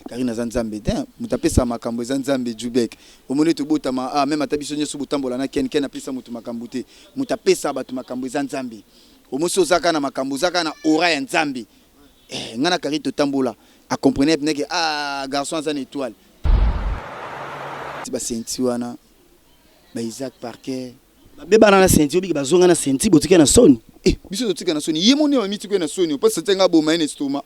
Karina Zanzambe te mutapesa makambo Zanzambe Jubek omoni to botama même atabiso nyeso botambola na ken apesa mutu makambo te mutapesa batu makambo Zanzambe omoso zaka na makambo zaka na ora ya Nzambe ngana kari to tambola a comprendre que garçon za étoile ti ba senti wana ba Isaac Parker beba na senti obi bazonga na senti botika na soni biso totika na soni yemoni wa mitiko na soni pas sentenga boma ene stoma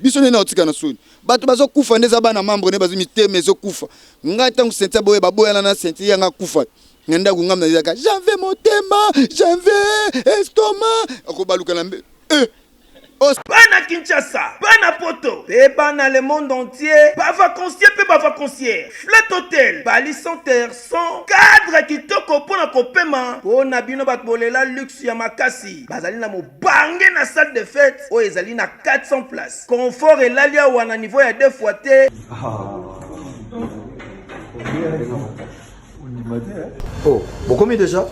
biso ne na otika na soni bato bazo kufa ndeza bana membre ne bazo miteme zo kufa ngata ngu boye baboya na senti yanga kufa ngenda kungam na yaka j'avais motema j'avais estomac akobaluka na Bana Kinshasa, Bana Poto, Bana le monde entier, pas vacancier, pas vacancier. Flat Hotel, Bali Center, sans cadre qui toko pour na kopema. Pour na bino batbolela luxe ya makasi. Bazali na mo bangé na salle de fête. O ezali na 400 places. Confort et l'alia wana niveau ya 2 fois té. Oh, vous commis déjà?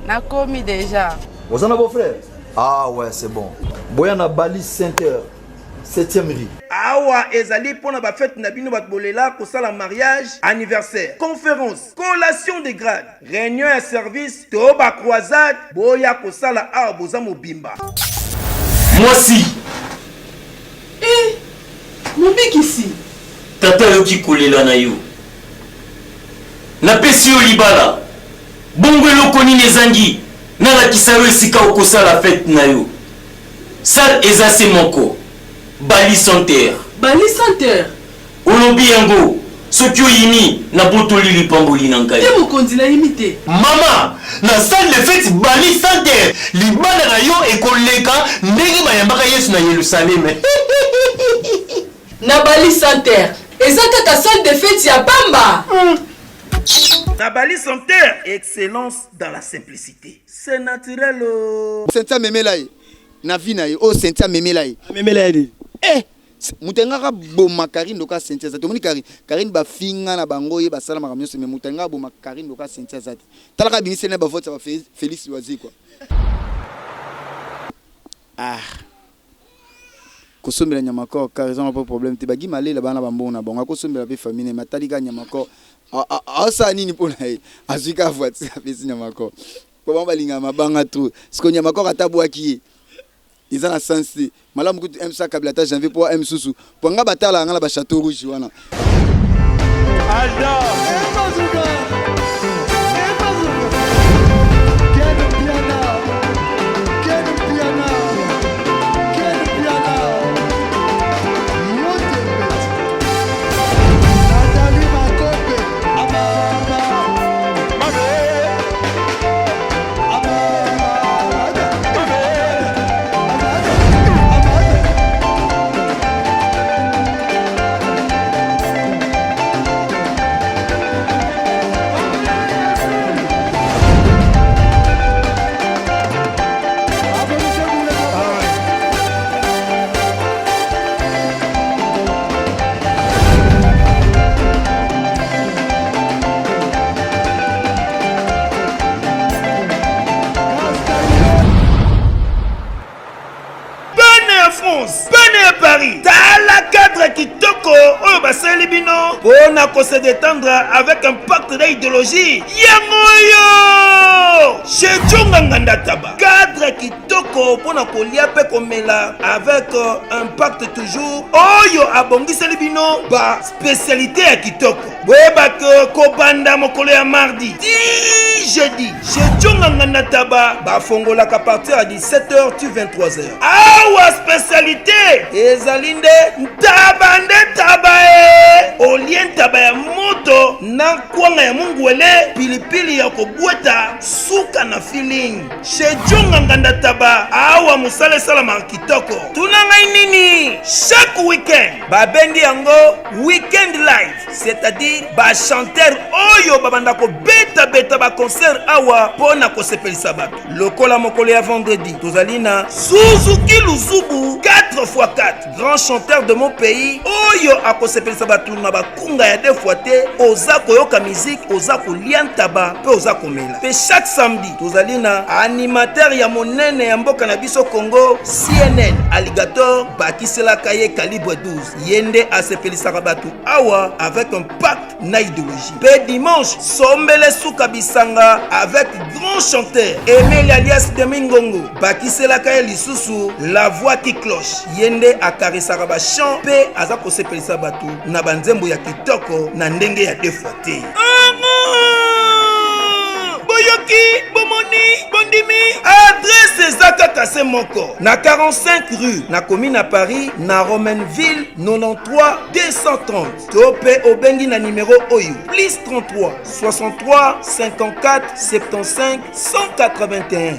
Na commis déjà. Vous en avez vos frères? Ah ouais, c'est bon. Boyana Bali Center, 7e rue. Awa ezali pona ba fête na bino batbolela ko sala mariage, anniversaire, conférence, collation de grade, réunion et service, to ba croisade, boya ko sala a boza mobimba. Moi si. Mon bec ici. Tata yoki kolela na yo. Na pesi yo libala. Bongo lokoni nezangi. Na la kisaro esika okosa la fête na yo. Sal ezase moko. Bali Center. Bali Center. Olobi yango. Soki oyini na botoli lipamboli na ngai. Te mokonzi na imite. Mama, na salle de fête Bali Center. Libala na yo ekoleka ndenge bayambaka Yesu na Yerusalem. Na Bali Center. Ezaka ta salle de fête ya Bamba. Na Bali Center, excellence dans la simplicité. C'est naturel. Sentia memelaye na vina ye o sentia memelaye memelaye mutenga ka boma Karine doka sentia za tomoni Karine ba finga na bango ye basala makamyo se mutenga boma Karine doka sentia za talaka binise na ba vote ba Félix Wazi quoi kosombela nyama ko ka raison pas problème te bagi malela bana bambona bonga kosombela be famille matalika nyama ko asa nini pona ye azika vote sa pesi nyama ko po balinga mabanga trop siko nyama ko katabwaki ils ont la sens malamu kutu M ça kabilata janvier pour M susu pour nga batala ngala ba château rouge wana Paris, t'as la cadre qui toko, oh bah c'est libino, on a qu'on se détendre avec un pacte d'idéologie. Yangoyo, chez Djonganganda Taba, cadre qui toko, on a qu'on liape comme là, avec un pacte toujours. Oh yo, abongi c'est libino, bah spécialité à Kitoko. Ouais bah que Kobanda mokole à mardi, jeudi, chez Djonganganda Taba, bah fongola qu'à partir à 17h tu 23h. Ah ouais spécialité. Ezalinde tabande tabae olien tabaya moto na kwanga ya mungwele pilipili ya kobweta suka na feeling chez Djonganganda Taba awa musale salama kitoko tunanga nini chaque weekend babendi yango weekend live c'est-à-dire ba chanteur oyo babanda ko beta ba concert awa pona ko sepelisa bato lokola mokolo ya vendredi tozalina Suzuki Luzubu 4x4 grand chanteur de mon pays oyo akosepelisa bato na bakunga ya 2 fois te oza koyoka musique, oza kolia ntaba pe oza komela. Pe chaque samedi tozali na animateur ya monene ya mboka na biso Congo, CNN Alligator bakiselaka ye calibre 12. Yende asepelisaka batu awa avec un pacte na idéologie. Pe dimanche sombele suka bisanga avec grand chanteur Emile alias Demingongo bakiselaka ye lisusu la voix qui cloche. Yende akarisaka ba chant pe aza kosepelisa batu na banzembo ya kitoko na ndenge ya defote. Boyoki, Bomoni, Bondimi. Adresse Zaka Kassé Moko. Na 45 rue, na commune à Paris, na Romainville, 93 230. Topé Obengi na numéro Oyo. Plus 33 63 54 75 181.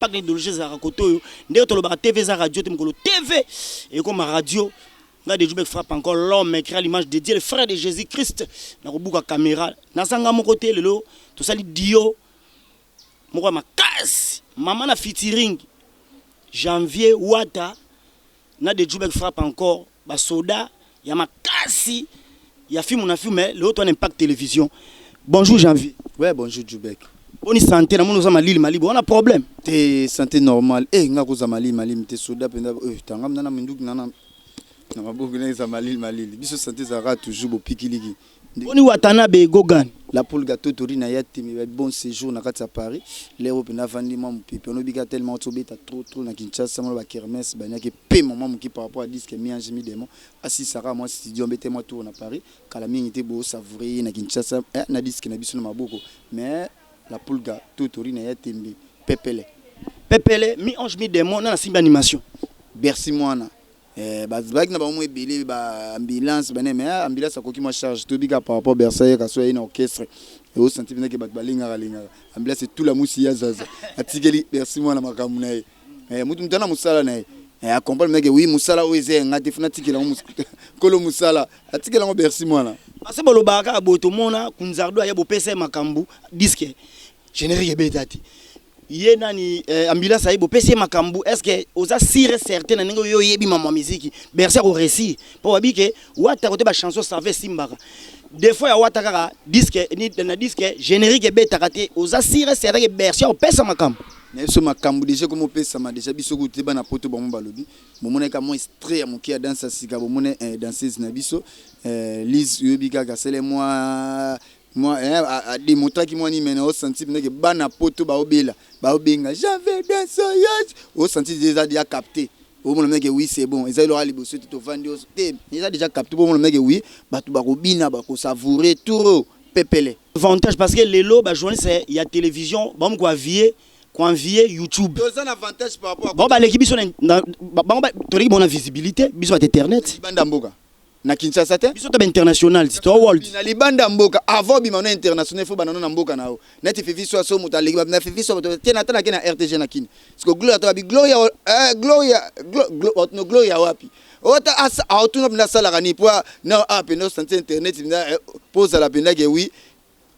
Pas d'idéologie za rakoto ndé to ba TV za radio te mkolo TV et comme radio nga de Djoubek frappe encore l'homme écrit à l'image de Dieu le frère de Jésus-Christ na kobuka caméra na sanga moko te lelo to sali dio moko makasi maman na featuring janvier wata na de Djoubek frappe encore ba soda ya makasi ya film na film le autre impact télévision. Bonjour Janvier. Ouais, bonjour Djoubek. On est santé, on a malili malibo, on a problème. T'es santé normale. Eh, nga ko za malili t'es soda penda. Tangam nana minduk nana. Na maboku na za malili. Biso santé za ra toujours bo pikiliki. On est Watanabe Gogan. La poule gâteau tori na yati mais bon séjour na kati Paris. L'euro pena vandi mam pipe. On obika tellement tobeta trop na Kinshasa mo ba kermesse ba nyaki pe maman qui par rapport à disque mi ange mi démon. Assis Sarah moi studio mbete moi tour na Paris. Kala mingi te bo savourer na Kinshasa na disque na biso na maboko. Mais la pulga tutori na ya tembe pepele mi ange mi démon na simba animation bercy mwana bazbak na ba mo ebele ba ambulance bane mais ambulance akoki mo charge to bika par rapport bercy ka so ina orchestre et au senti bina ke bat balinga ambulance c'est tout la musi ya zaza atigeli bercy mwana makamu na ye mutu mtana musala na ye accompagne meke oui musala oeze ngati funa tikela mo kolo musala atikela mo bercy mwana parce bolo baka boto mona kunzardo ya bo pesa makambu disque générique betati ye nani ambulance ay bo pesa makambu est-ce que oza sire certain na ngo yo yebi mama musique bercy ko récit po babike wata kote ba chanson savait simbaka des fois ya wata kaka disque ni na disque générique betakate oza sire certain que bercy ko pesa makambu. Mais ce makambu déjà comme pesa ma déjà biso ko te bana poto ba mo balobi momona ka mo extrait ya moki ya danse sika bomona danseuse na biso Lise yobika ka sele moi a démontré qui moi ni maintenant au senti que bana poto ba obela ba obenga j'avais des soyages au senti déjà capté au moment que oui c'est bon ils aura les bossu tout vendre ils a déjà capté au moment que oui ba tu ba ko bina ba ko savourer tout pepele avantage parce que lelo ba journaliste il y a télévision ba mo ko avier YouTube. Deux un avantage par rapport à bon bah l'équipe biso na tori bona visibilité biso à internet banda mboka na Kinshasa te biso ta international c'est toi world na libanda mboka avant bima na international faut banana na mboka nao na te fifi so muta l'équipe na fifi so tena tana na RTG na kin parce que gloria to bi gloria wapi ota asa autuna bina sala kani po na apeno santé internet bina pose la pena que oui.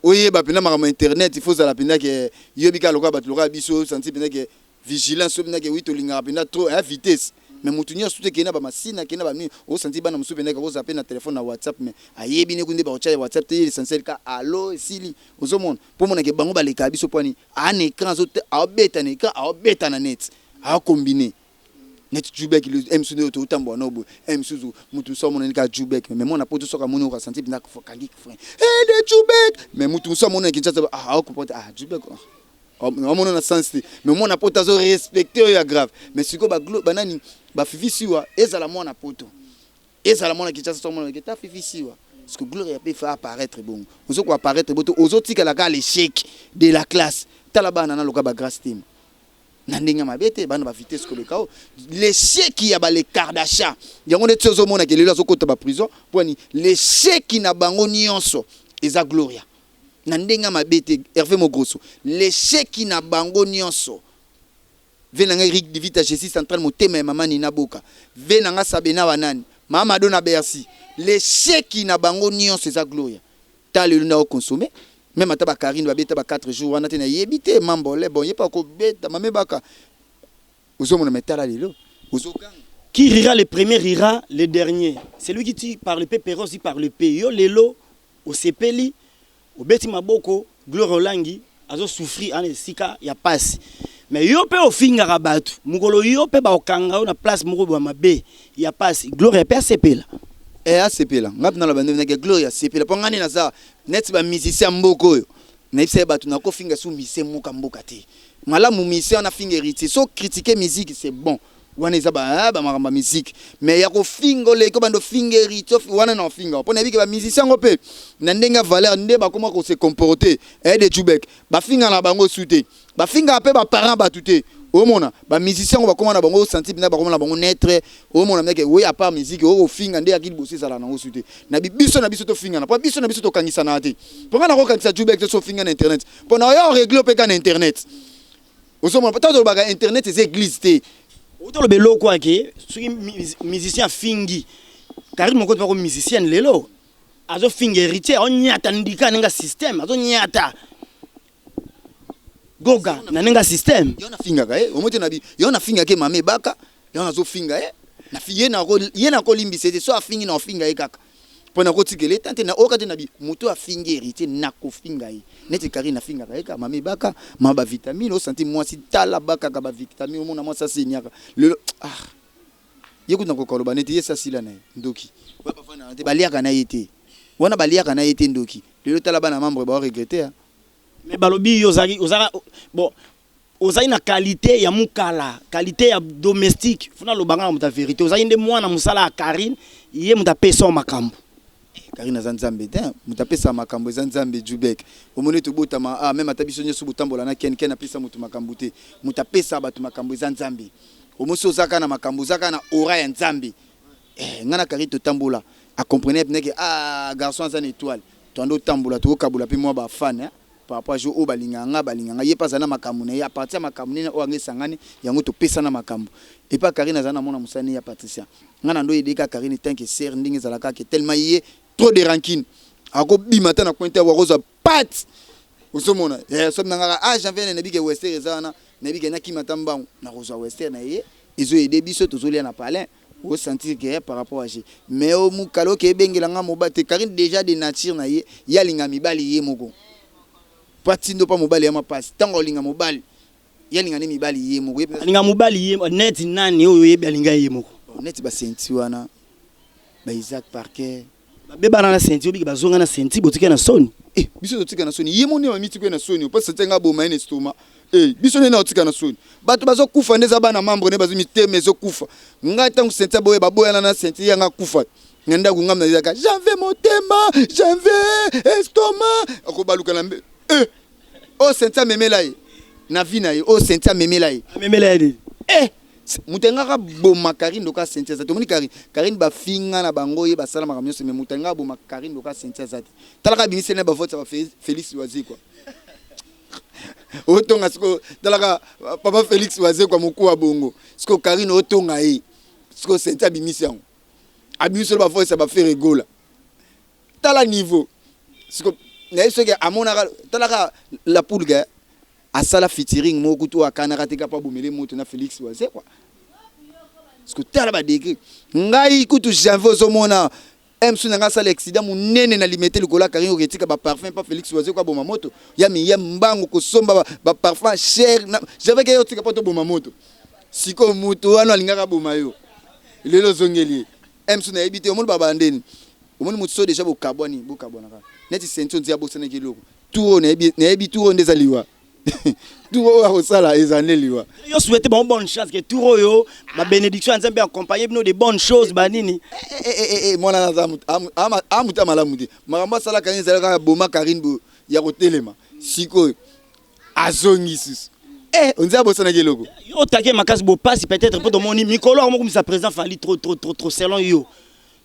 Oui, bah pendant ma internet, il faut ça la peine que yobika loka batloka biso senti peine que vigilance peine que oui to linga peine trop à vitesse. Mais mutunya soute kena ba masina kena ba mi o senti bana musu peine que vous appelez na téléphone na WhatsApp mais ayebi ne kunde ba ocha WhatsApp te essentiel ka allo sili ozomon pour mon que bango ba leka biso poni un écran zo a beta na écran a beta na net a combiner. Net Djoubek le MC de Totambo nobo MC mutu so mon ka Djoubek mais mon apoto so ka mon ka senti bina ko kangi frère eh de Djoubek mais mutu so mon ki tsa ah ko porte ah Djoubek mon na sens mais mon apoto zo respecter ya grave mais siko ba banani ba fifi siwa ezala mon apoto ezala mon ki tsa so mon ki ta fifi siwa parce que gloire peut faire apparaître bon ozo ko apparaître boto ozo tika la ka l'échec de la classe talaba na loka ba grâce team nandinga mabete bana ba vitesse ko le kao l'échec ya ba les Kardashian yango ne tsozo mona ke lelo zo kota ba prison poni l'échec na bango nyonso eza gloria nandinga mabete Hervé Mogrosso l'échec na bango nyonso venanga Eric Divita Jessie central motema ya mama Nina Boka venanga Sabena banani mama Dona Bercy l'échec na bango nyonso eza gloria ta lelo na o consommer même ata ba Karine ba beta ba 4 jours wana te na yebite mambo le bon yepa ko beta mame baka ozomona metala lelo ozokanga. Qui rira le premier rira le dernier. C'est lui qui dit par le pépéros, dit par le P. Yo lelo, au sepeli, au beti maboko, gloire olangi, azo souffri, ane sika, ya passe. Mais yo pe au finga rabatu. Mugolo yo pe ba okanga, na place moko ba mabe, ya passe. Gloire ya pe ACP là. Eh ACP là. Ngap na la bande na gloire ya ACP là. Pongani na za, net ba musicien mboko yo. Na ipse ba tu na ko finga sou musicien mboka mboka te. Mala mu musicien na finga héritier. So critiquer musique c'est bon. Wana eza ba maramba musique mais ya ko fingo le ko bando fingeri to wana na finga pona biki ba musicien ngo pe na ndenga valeur nde ba comment ko se comporter de Jubek ba finga na bango souté ba finga pe ba parents ba touté o mona ba musicien ngo ba comment na bango sentir na ba comment na bango naître o mona meke oui à part musique o finga nde akili bosser sala na ngo souté na biso to finga na pa biso to kangisa na te ponga na ko kangisa Jubek to finga na internet pona yo régler pe ka na internet o so mona peut-être ba internet c'est église te. Autant le belo quoi que ceux musicien fingi car mon compte pas comme musicien lelo azo fingi héritier on nyata ndika nenga système azo nyata goga na nenga système yona finga ka omote na bi yona finga ke mame baka yona zo finga na fiye na ko limbisete so afingi na finga kaka pona ko tikele tante na okate na bi moto afingi héritier na ko finga neti kari na finga ka mame baka ma ba vitamine o senti moi si tala baka ka ba vitamine o mona moi ça senyaka le yeku na ko koloba neti yesa sila na ndoki baba fana te baliaka na yete wana baliaka na yete ndoki le tala bana membre ba regretter mais balobi ozaki bon ozaki na qualité ya mukala qualité ya domestique funa lobanga na muta vérité ozaki nde mwana musala ya Karine ye muta peso makambo Karine Zanzambe te mutapesa makambo Zanzambe Jubek omoni to botama même atabiso nyesu butambola na ken na pesa mutu makambo te mutapesa batu makambo Zanzambe omoso zaka na makambo zaka na ora ya Nzambe ngana Karine to tambola a comprendre neke garçon za étoile to ndo tambola to kabula pe moi ba fan par rapport jo o balinganga ye pas na makambo na ya partir makambo na o ngesangani yango to pesa na makambo et pas Karine zana mona musani ya Patricia ngana ndo yedeka Karine tant que ser ndingi zalaka ke tellement yé trop de rancune ako bimata na pointe wa rosa pat osomona somnanga janvier na bike western ezana na bike na kimata mbangu na rosa western na ye izo aider biso tozolia na palais o sentir que par rapport à mais o mukalo ke bengelanga mobate Karine déjà de nature na ye yalinga mibali ye moko patindo pa mobali ya mapasi tango linga mobali yalinga ne mibali ye moko linga mobali ye net nani oyo ye balinga ye moko net ba senti wana ba Isaac Parker beba na senti obi bazonga na senti botika na soni biso totika na soni ye moni wa mitiko na soni pa sentenga boma ene stoma biso ne na otika na soni bato bazo kufa ndeza bana membre ne bazo miteme zo kufa ngata ngu senti boye baboya na senti yanga kufa ngenda kungamna zaka janvier motema janvier estoma akobaluka na o senti memela ye na vina ye o senti memela ye mutenga ka boma Karine doka sentia za tomoni Karine ba finga na bango ye ba sala makamyo se me mutenga boma Karine doka sentia za talaka binise ne ba vote ba Félix Waze kwa otonga siko talaka papa Félix Waze kwa muku wa bongo siko Karine otonga ye siko sentia binise yango abiso ba vote ba faire rigola tala niveau siko na yeso ke amona talaka la poulga asala featuring moko to akana katika pa bomele moto na Félix Waze quoi parce que tala ba degré ngai kutu janvier zo mona emsu nga sala accident munene na limiter le kola Karine oketika ba parfum pa Félix Waze kwa boma moto ya mbango ko somba ba parfum cher j'avais que yotika pa to boma moto siko moto wana lingaka boma yo lelo zongeli emsu na ebité omoni baba ndeni omoni moto so déjà bo carbone ka neti sentio nzia bo sene kiloko tout na ebi tout ndeza liwa tout au sala ezaneliwa yo souhaite bonne chance que tout yo ma bénédiction Nzambe accompagner bino de bonnes choses banini mona na amuta malamu te makamba sala Karine zalaka boma Karine bo ya kotelema siko azongi sus on bosana keloko yo take makasi bo passe peut-être pour moni mikolo comme ça présent fali trop selon yo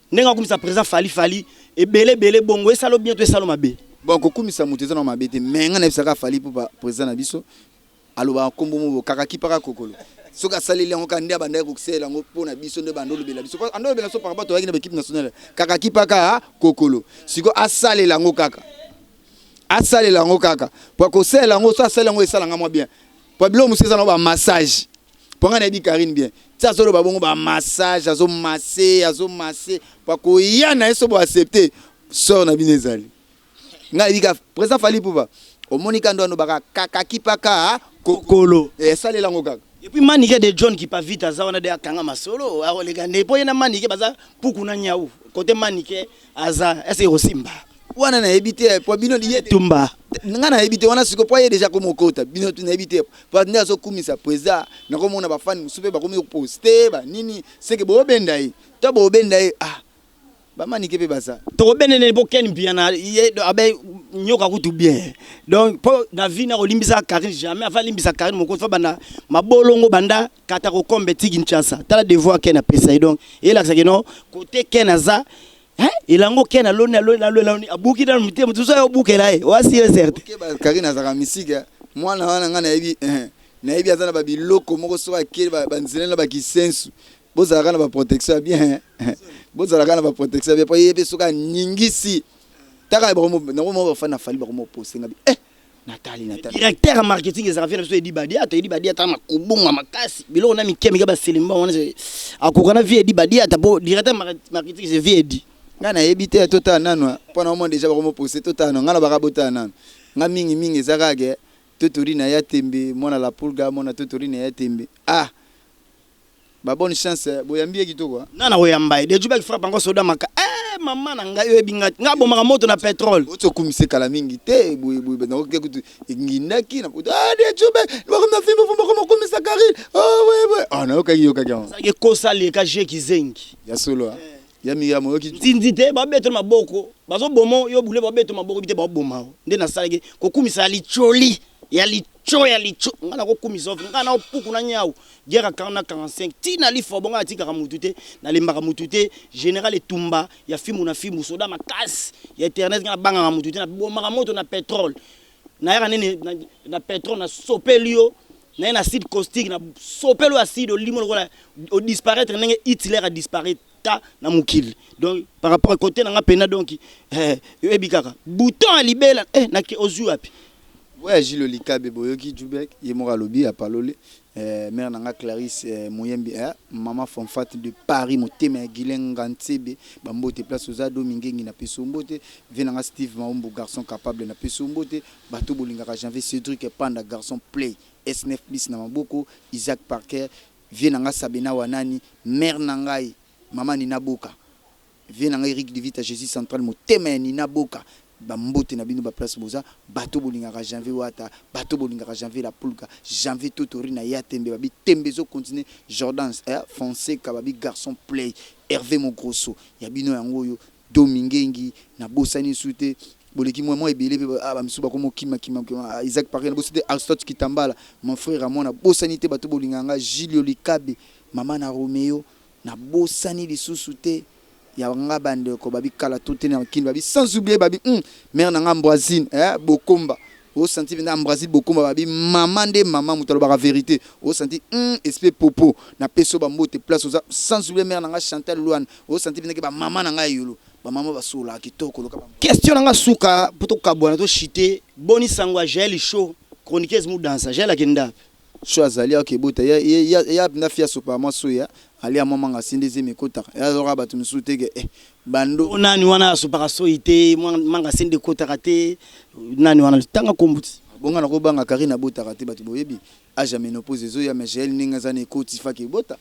nenga comme ça présent fali et belé bongo et salo bien to salo mabe bon kokumisa muteza na mabete menga na bisaka fali pour président na biso aloba kombo mo kakaki para kokolo soka saleli ngo kande abanda ko kusela ngo pona biso nde bandolo bela biso ando bela so par rapport à l'équipe nationale kakaki paka kokolo siko asalela ngo kaka asale lango kaka po ko sala lango so asale lango esala ngamo bien po bilo museza no ba massage po ngana di Karine bien ça solo ba bongo ba massage azo masser po ko yana eso bo accepter so na binezali ngana di ka président fali pouba o monika ndo baka kaka kipaka kokolo esale lango kaka. Et puis manike de John qui pas vite aza wana de akanga masolo a les gars ne po yena manike baza puku na nyau côté manike aza ese rosimba wana na ebité po bino lié tumba nga na ebité wana siko po ye déjà comme okota bino tu na ebité po nda zo kumisa président na ko mona ba fan musupe ba komi poster ba nini c'est que bo benda yi to bo benda yi ba manike pe basa to benene bo ken bien na abe nyoka kutu bien donc po na vie na olimbisa Karine jamais avant limbisa Karine moko fa banda mabolongo banda kata ko kombe tiginchasa tala devoir ken a pesa donc et là ça que non côté ken aza ilango ken aloni abuki dans mutemo tout ça obukela wasi certes Karine azaka misika mwana wana nga na ebi azana ba biloko moko so akeli ba nzelela ba kisensu bozalaka na ba protection bien bozalaka na ba protection bien po yebe soka ningisi taka ba mo na mo ba fana fali ba mo poster ngabi Nathalie directeur marketing ezaka fina so edi badia ta makubunga makasi bilo na mikemi ba selimba wana akokana vie edi badia ta bo directeur marketing c'est vie edi nga na ebité tota nano pona mo déjà ba mo poster tota nano nga na ba kabota nano nga mingi ezaka ke totori na ya tembe mona la pulga mona totori na ya tembe ba bonne chance boyambie kitoko nana oyamba de juba ki frappe encore soda maka mama na ngai ebinga ngabo maka moto na pétrole oto kumise kala mingi te boy na ko kutu ngindaki na kutu de juba ba ko na fimbo fomba ko kumisa Karine ouais na okayi ça ke kosa le ka je kizengi ya solo ya miya mo ki nzindite ba beto maboko bazo bomo yo bule ba beto maboko bite ba boma nde na salage ko kumisa licholi ya licho ngana ko kumisa ngana opuku na nyau gera 45 tina li fo bonga atika kamutute na lemba mutute général etumba ya fimu na fimu soda makasi ya internet ngana banga mutute na bomaka moto na pétrole na yaka nene na pétrole na sopelio na acide caustique na sopelo acide limo lokola o disparaître ndenge Hitler a disparaître na mukili donc par rapport à côté na pena donc yo ebikaka bouton a libela na ki ozu api ouais Gilles Likabe boyoki Jubek yemora lobi a parlé mère nanga Clarisse Moyembi maman Fonfat de Paris motema Gilenga Ntebe bambote place oza domingengi na pesombote venanga Steve Maumbu garçon capable na pesombote bato bolingaka janvier Cédric Panda garçon play S9 bis na maboko Isaac Parker venanga Sabina Wanani mère nangai maman Nina Boka venanga Eric Divita Jésus central motema Nina Boka bambote na bino ba place boza bato bolingaka janvier wata bato bolingaka janvier la pulka janvier totori na ya tembe babi tembe zo continuer Jordan Fonseca babi garçon play Hervé Mogrosso ya bino yango yo domingengi na bosani sute boleki moi ebele ba misuba ko mokima Isaac Paré na bosite Aristote Kitambala mon frère Ramon na bosani te bato bolinganga Gilles Likabe maman na Romeo na bosani lisusu te ya nga bande ko babi kala tout na kin babi sans oublier babi mère na Ambroisine bokomba au senti na Ambroisine bokomba babi maman mutalo ba vérité au senti esprit popo na peso ba mbote place oza sans oublier mère na Chantal Louane au senti na ba maman na yulu ba maman ba sola kitoko loka question na suka poto kabwana to chité boni sangwa gel show chroniqueuse mu dansa gel akenda show azali akebota ya na fia sopa masoya ali a mama ngasindeze mekota ya zora batu misutege bando nani wana sopa soite manga sinde kota kate nani wana tanga kombuti bonga na ko banga Karine bota kate batu boyebi a jamais n'oppose zo ya Michel ninga zane koti faki bota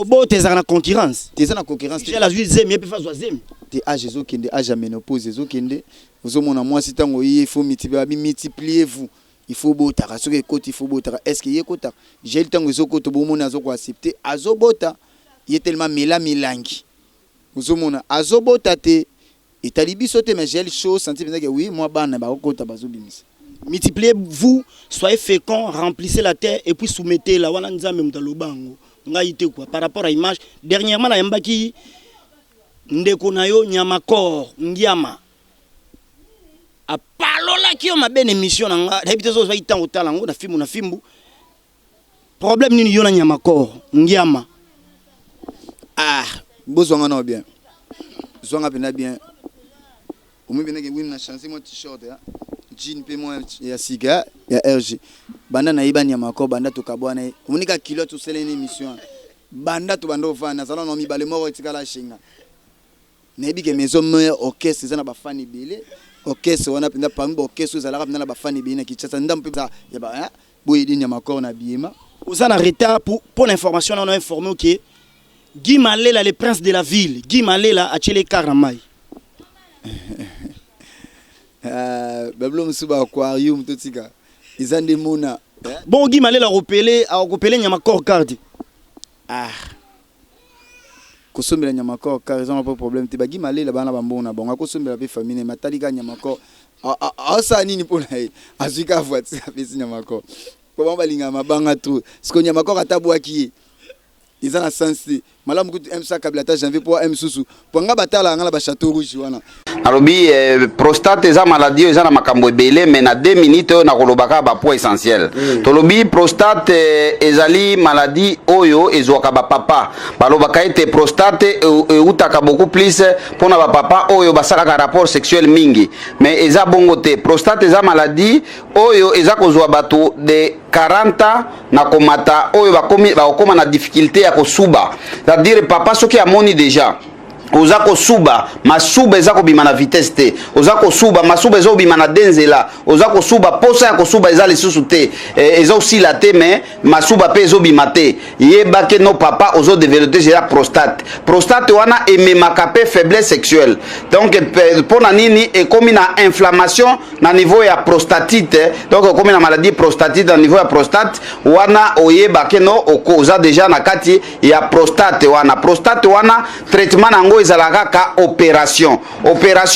bote za na concurrence te za na concurrence te la juize mais pe fa zoazem te a jezo kende a jamais n'oppose zo kende zo mona moi sitango il faut multiplier vous il faut bota ka soke koti il faut bota est-ce que yekota j'ai tango zo koto bomona zo ko accepter azo bota il est tellement milangi uzomona azobota te etalibi sote mais j'ai le chaud senti que oui moi bana ba okota bazobimisa multipliez vous soyez fécond remplissez la terre et puis soumettez la wana nzambe mutalobango ngaite quoi par rapport à image dernièrement na yambaki ndeko nayo nyamakor ngiama a palola ki o mabene émission nga habite zo va itango talango na fimbu problème nini yo na nyamakor ngiama bozwanga na bien zwanga pena bien omu bien que win na chancer mon t-shirt jean pe moi ya siga ya RG banda na iba Nyamakor banda to kabwana unika kilo to sele émission banda to banda ofana sala no mibale moko etikala shinga na ibi ke maison meilleur orchestre za na bafani bele orchestre wana penda parmi orchestre za la na bafani bele na Kinshasa ndampe ya ba boyedi Nyamakor na biema Vous en retard pour l'information on a informé que Guy Malela le prince de la ville Guy Malela a tchele karamai bablo musuba aquarium totika izande mona bon Guy Malela a repelé Nyamakor card kosombela Nyamakor car ils ont pas problème te ba Guy Malela bana bambona bon akosombela pe famille matalika Nyamakor asa nini pona azika voiture pesi Nyamakor ko balinga mabanga trop siko Nyamakor atabwaki ils ont la sens malamu kutu M100 kabilata janvier pour M susu pour nga batala nga ba château rouge wana alobi prostate eza maladie eza na makambo ebele mais na 2 minutes na kolobaka ba point essentiel tolobi prostate ezali maladie oyo ezwaka ba papa balobaka ete prostate eutaka beaucoup plus pona ba papa oyo basalaka rapport sexuel mingi mais eza bongo te prostate eza maladie oyo eza kozwa bato de 40 na komata oyo bakoma na difficulté ya kosuba c'est-à-dire papa soki amoni déjà oza kosuba masuba eza kobima na vitesse te oza kosuba masuba eza kobima na denzela oza kosuba posa ya kosuba eza lisusu te eza osila te mais masuba pe ezobima te yebake no papa ozo développer déjà prostate wana ememaka pe faiblesse sexuelle donc pona nini ekomi na inflammation na niveau ya prostatite donc ekomi na maladie prostatite na niveau ya prostate wana oyebake no oza déjà na kati ya prostate wana traitement nango ezalaka ka opération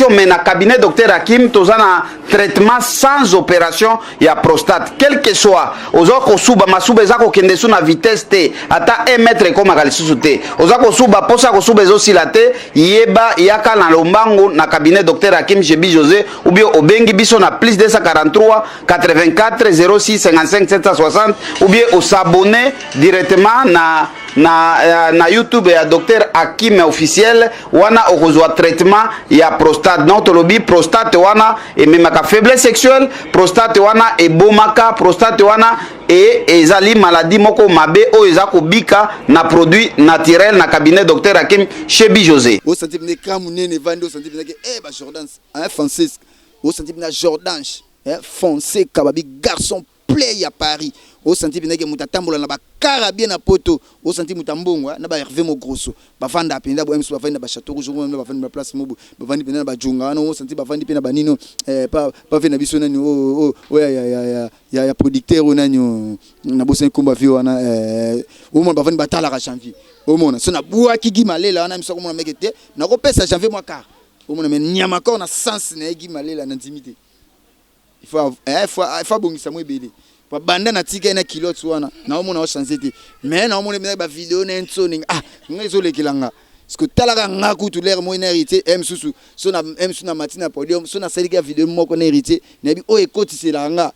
mais na cabinet docteur Hakim tozana traitement sans opération ya prostate quel que soit ozo kosuba masuba eza kokende su na vitesse te ata 1 mètre komaka lisusu te oza kosuba posa kosuba ezosila te yeba yaka na lombango na cabinet docteur Hakim Chebi José ou bien obengi biso na plus 243 84 06 55 760 ou bien s'abonner directement na YouTube ya docteur Hakim officiel wana okozwa traitement ya prostate non tolobi prostate wana ememaka faiblesse sexuelle prostate wana ebomaka prostate wana ezali maladie moko mabe oyo eza kobika na produit naturel na cabinet docteur Hakim Chebi José o senti bine kamunene vandi o senti bine ke ba Jordan Francisque o senti bine Jordan foncé kababi garçon play à Paris au senti bine ke mutatambola na ba carabie na poto au senti mutambongwa na ba Hervé Mogrosso bafanda apenda bo MC bafanda ba château rouge bo bafanda ba place mobu bafandi pena ba junga no au senti bafandi pena ba nino pa vena biso nani ya producteur onani na bosen komba vi wana au monde bafandi batala ka janvier au monde so na buaki Guy Malela wana miso ko mona mekete na ko pesa janvier mois car au monde mais Nyamakor na sens na Guy Malela na intimité il faut bongisa mo ebele pa banda na tika na kilote wana na omona o changer te mais na omona ba vidéo na nsoni ngezo lekilanga parce que talaka ngaku tout l'air mo hérité msusu so na msusu na matina podium so na salika vidéo moko na hérité na bi o ekotisela nga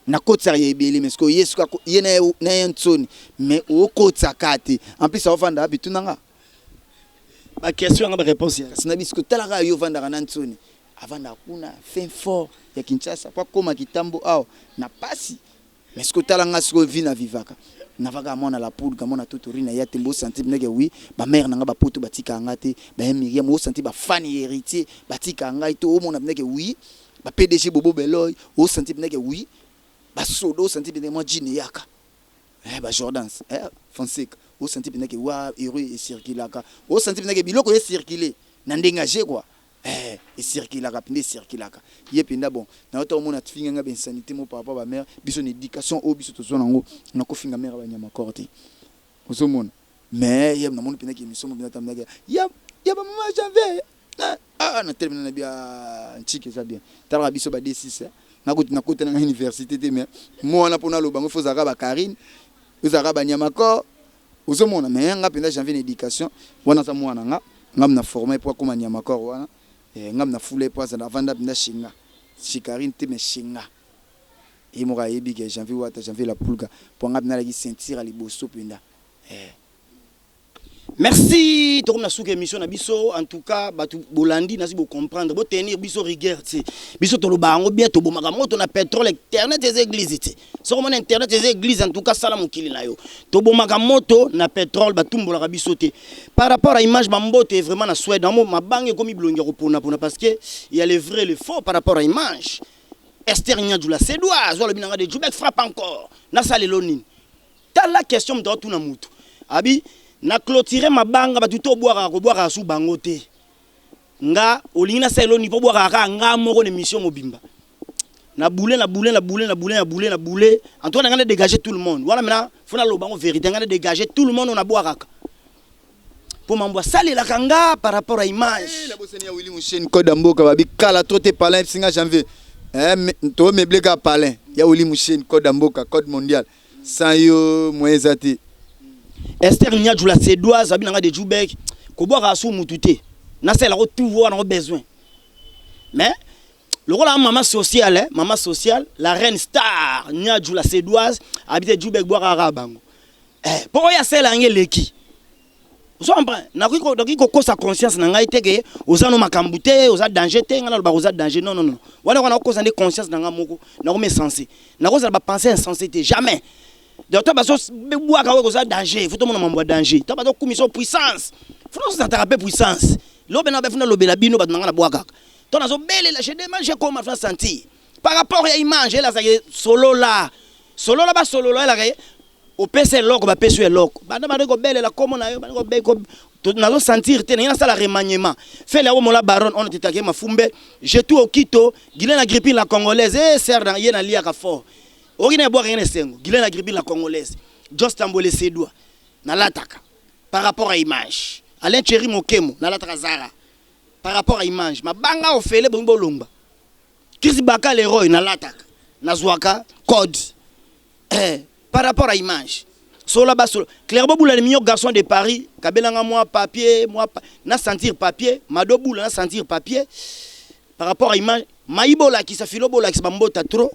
na kotsa yebele mais ko yesu ka yena na nsoni mais o kotsa kate en plus ça vanda bitunanga ma question nga ba réponse ya sina bisko talaka yo vanda na nsoni avant kuna fin fort ya Kinshasa kwa koma kitambo ao na pasi mais ce que talanga siko vina vivaka na vaga mona la poule kamona totorina ya tembo senti nege oui ba mère nanga ba poto batika ngate ba Miriam mo senti ba fani héritier batika ngai to o mona nege oui ba PDG Bobo Beloy o senti nege oui ba sodo senti nege mo jini yaka ba Jordan Fonseca o senti nege wa heureux et circulaka o senti nege biloko e circuler na ndengage quoi et circulaka pinde circulaka yepinda bon na oto mona tfinga nga ben sanité mo papa ba mère biso ni éducation o biso tozo nango na ko finga mère ba Nyamakor te ozo mona mais yem na mona pinde ki miso mo bina tamnaga ya ba mama janvier na terminer na bia nchike za bien tala biso ba D6 na ko tena université te mais mo na pona lo bango faut zaka ba Karine uzaka ba Nyamakor ozo mona mais nga pinde janvier na éducation wana za mwana nga ngam na former pour comme Nyamakor wana ngam na foule pour ça vanda binda shinga Chikarine te me shinga et mo ga yebi ke janvier la pulga pour ngam na la sentir ali boso pinda Merci, tu as une émission en tout cas, tu bolandi nasi bo comprendre, bo tenir biso rigueur, biso to lo bango bien to bomaka moto na pétrole internet des églises ti. So mon internet des églises en tout cas sala mokili na yo. To bomaka moto na pétrole ba tumbola biso te. Par rapport à image bambote vraiment na Suède, ma bangue comme iblongi repona parce que il y a le vrai et le faux par rapport à image. Esther Nyadjoula Sédoise, le binanga de Djoubek frappe encore. Na sale lonine. T'as la question me doit tout na mutu. Abi na clôturer ma banga ba tuto boire sous bangote nga olina selo ni po boire nga moko ne mission mobimba na boule en toi nga dégager tout le monde voilà maintenant faut na lo bango vérité nga dégager tout le monde on a boire pour m'envoyer sale la kanga par rapport à image la bosenia Willy Mouchen code mboka babi kala tote palin singa janvier to meble ka palin ya Willy Mouchen code mboka code mondial sans yo moyezati Esther Nyadjoula Sédoise abinanga de Djoubek ko boire sous mutute na sela ko tout voir on a besoin mais le rôle de maman sociale la reine star Nyadjoula Sédoise habite Djoubek boire arabango pour ya sela ngeleki vous comprenez na ko sa conscience na ngai teke ozano makambute oza danger te ngana ba oza danger non wana ko sa conscience na ngamoko na ko me sensé na ko sa ba penser insensé jamais. Donc, tu as besoin de danger. Il faut que tu aies danger. Tu as besoin de puissance. Il faut que tu aies puissance. Par rapport à l'image, solo là, au PC loc, au PC loc. Nous allons sentir que nous avons remaniement. Fais la homme la baronne, on était attaqué ma fumbe. J'ai tout au Quito, Guylaine a grippé la congolaise, et serre dans Yen Ali à fort. Orine boire rien sengo, Guylaine a grippé la congolaise. Just Tambole Sédoua, na l'attaque. Par rapport à image. Alain Thierry Mokemo, na l'attaque Zara. Par rapport à image. Ma banga au fele bongo lomba. Chris Baka l'héroïne, na l'attaque. Na Zouaka, code. Par rapport à image. Solo bas solo. Clairement Boula le meilleur garçon de Paris. Kabelanga moi papier, na sentir papier. Mado Boula na sentir papier. Par rapport à image. Maïbola qui s'affilo bola qui s'bambota trop.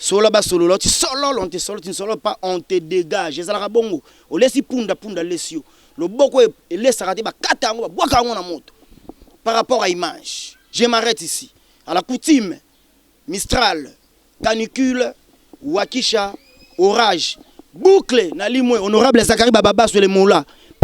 Solo bas solo, tu ne solo pas, on te dégage. Et ça la bongo. On laisse punda laissio. Le boko laisse rater ba katango ba boakango na moto. Par rapport à image, je m'arrête ici. À la coutume, Mistral, canicule, Wakisha, orage, boucle, na limwe, honorable Zakari Bababa sur les mots là.